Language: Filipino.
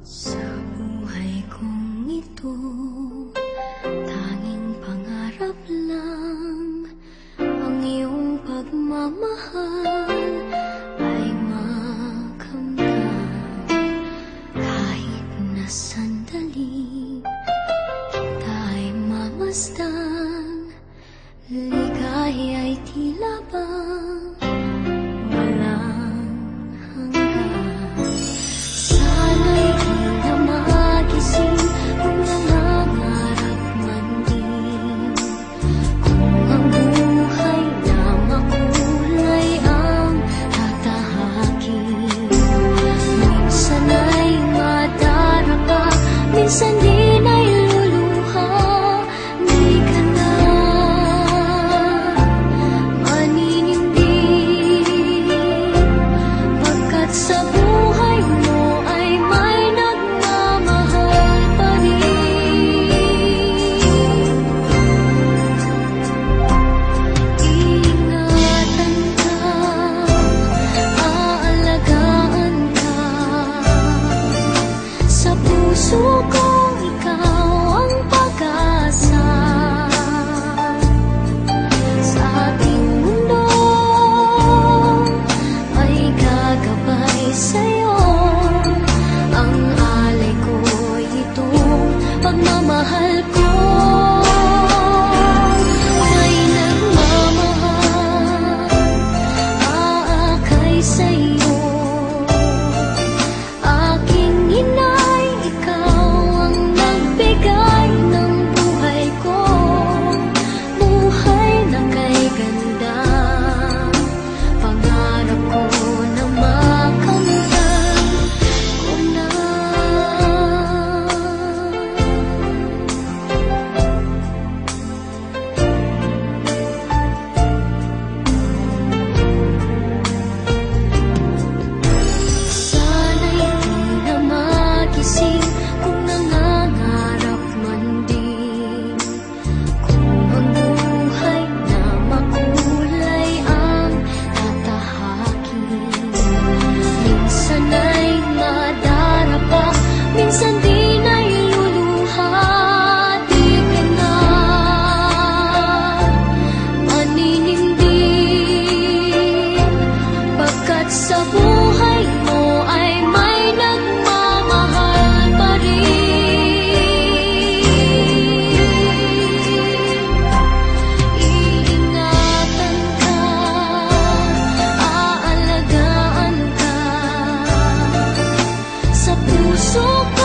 Sa buhay kong ito, tanging pangarap lang ang iyong pagmamahal ay makamtan. Kahit na sandali kita ay mamasdan, ligaya ay tila bang walang hanggan. Sana'y di na magising kung nangangarap man din, kung ang buhay na makulay ang tatahakin. Minsan ay madarapa, minsan din ay luluha. Di ka na maninindig, pagkat sa buhay mo ay may nagmamahal pa rin. Iingatan ka, aalagaan ka, sa puso ko ikaw ang pag-asa. Sa ating mundo ay gagabay sa'yo, ang alay ko'y itong pagmamahal ko. May nagmamahal, aakay sa'yo. Aking inay, ikaw ang nagbigay ng buhay ko, buhay na kay ganda. Pangarap ko na makamtan ko na. Sana'y di na magising kung nangangarap man din, kung ang buhay na makulay ang tatahakin. Minsan ay madarapa, minsan din ay luluha. Di ka na maninindig, pagkat sa buhay mo ay may nagmamahal pa rin. Iingatan ka, aalagaan ka, sa puso ko